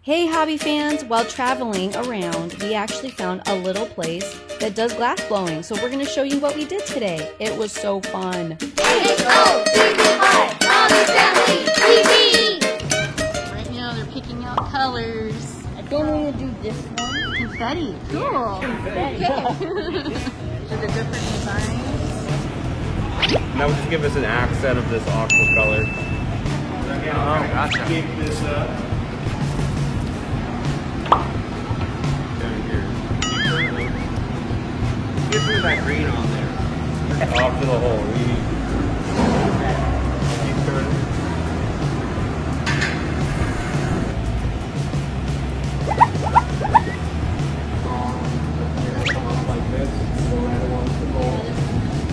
Hey hobby fans, while traveling around, we actually found a little place that does glass blowing. So we're going to show you what we did today. It was so fun. H-O-B-B-I, Hobby Family TV! Right now they're picking out colors. I think we're going to do this one. Confetti. Cool. Confetti. For the different designs. And that would just give us an accent of this aqua color. Oh, gotcha. Pick this up. Get some of that green on there. Off to the hole. Keep turning. Like this. So right along the hole.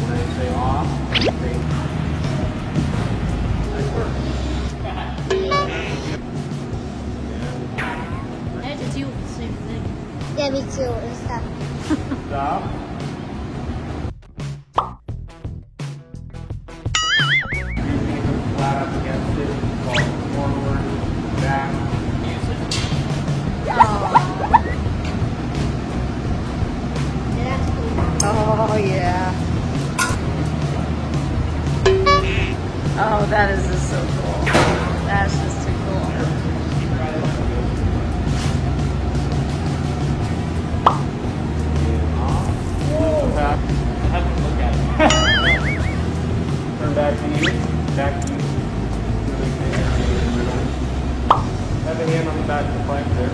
When I say off, green. Nice work. I had to deal with the same thing. Yeah, me too. And stuff. Stop. Flat up against it, fall forward, back, use it. Oh, yeah. Oh, that is just so cool. That's just too cool. Turn back to you, back to you. Have a hand on the back of the plank there.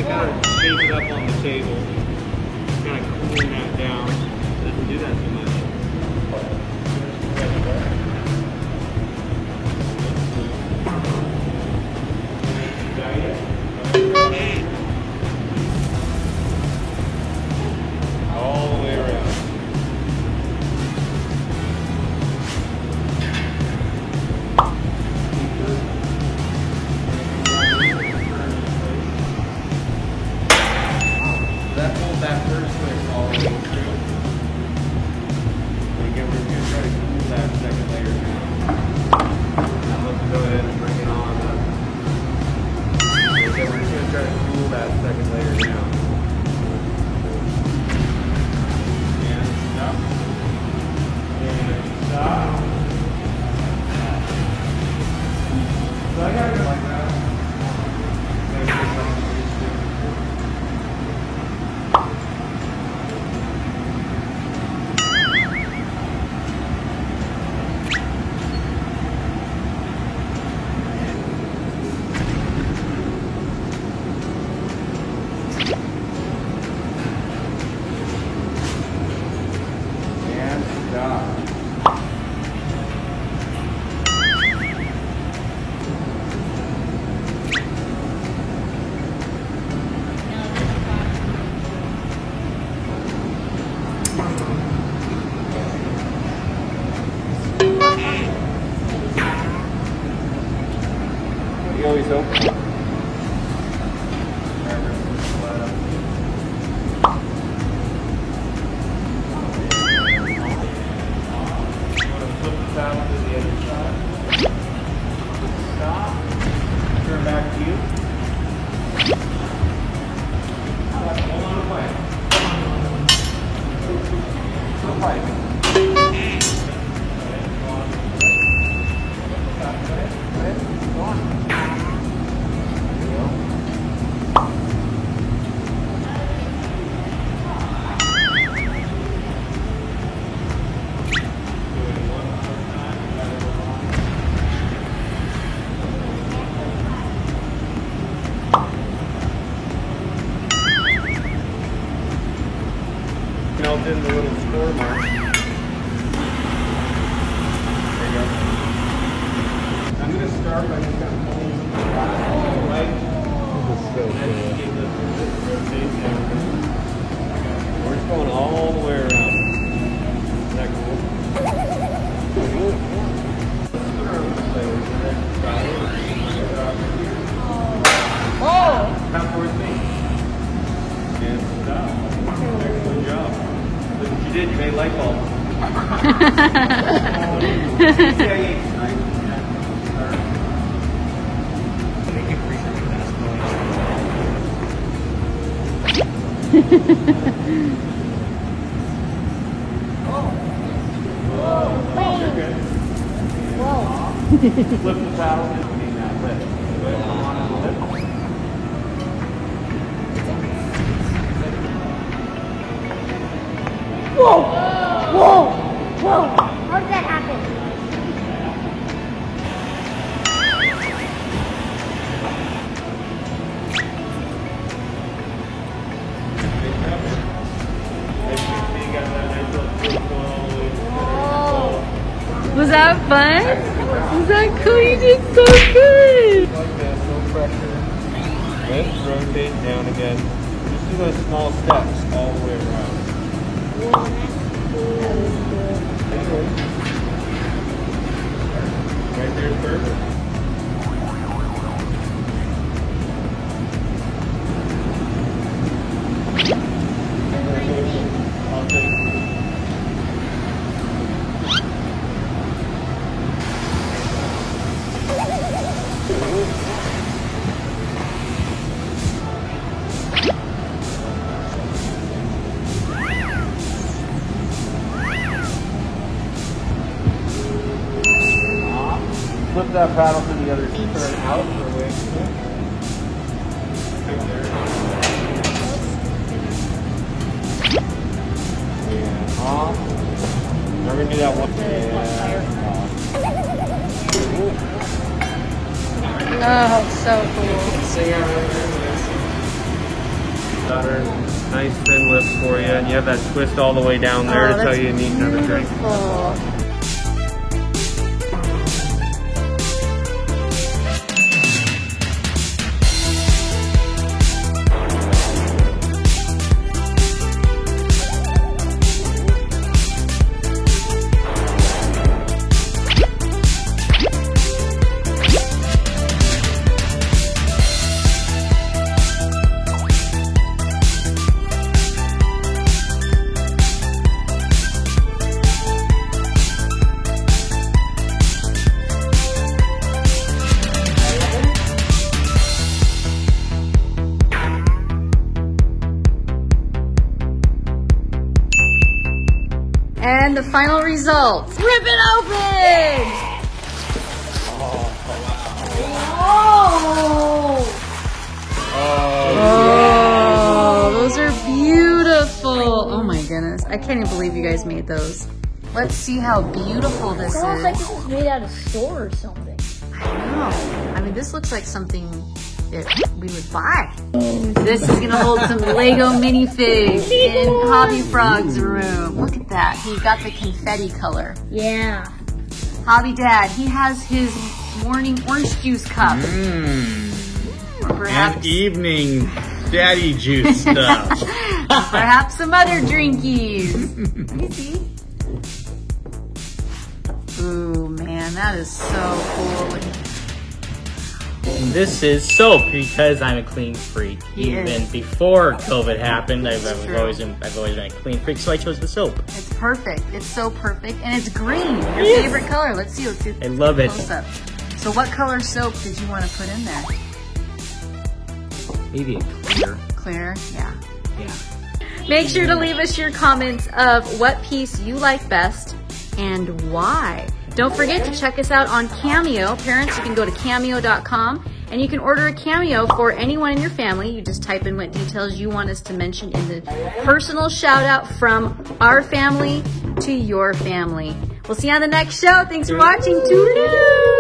Kind of shape it up on the table, kind of cooling that down. It doesn't do that too much. All the way around. That pulls that first twist all the way through. And again, we're going to try to cool that second layer down. Now let's go ahead and bring it on up. And again, we're just going to try to cool that second layer down. And stop. And stop. So I got to go like that. You always hope. Turn back to you. Hold on to play. Still fighting. Go on. There you go. Melt in the little score mark. There you go. I'm going to start by just kind of pulling the right. This is so cool. going all the way around. Isn't that cool? Oh! Come towards me. Good job. Excellent job. Look what you did. You made light bulbs. Flip the paddle in between that lip. Come on and lip. Whoa! Whoa! Whoa! How did that happen? Was that fun? Was that cool? You did so good. Like this, no pressure. Lift, rotate, down again. Just do those small steps all the way around. Right there's perfect. I'll take it. Flip that paddle to the other turn out for a way. And off. Now we're gonna do that one. Oh, so cool. Butter, nice thin lips for you, and you have that twist all the way down there to tell you need another drink. Beautiful. And the final results. Rip it open! Oh, those are beautiful. Oh my goodness. I can't even believe you guys made those. Let's see how beautiful this It sounds like is. this was made out of store or something. I know. I mean, this looks like something that we would buy. This is gonna hold some Lego minifigs in Hobby Frog's room. Look at that. He got the confetti color. Yeah. Hobby Dad, he has his morning orange juice cup. Or perhaps, And evening daddy juice stuff. perhaps some other drinkies. Let me see. Ooh, man, that is so cool. This is soap because I'm a clean freak. He Even is. before COVID happened, I've true. always been a clean freak, so I chose the soap. It's perfect. It's so perfect. And it's green. Your favorite color. Let's see. Let's see. I love it. Close up. So what color soap did you want to put in there? Maybe a clear. Clear? Yeah. Yeah. Make sure to leave us your comments of what piece you like best and why. Don't forget to check us out on Cameo. Parents, you can go to cameo.com and you can order a Cameo for anyone in your family. You just type in what details you want us to mention in the personal shout out from our family to your family. We'll see you on the next show. Thanks for watching. Toodaloo!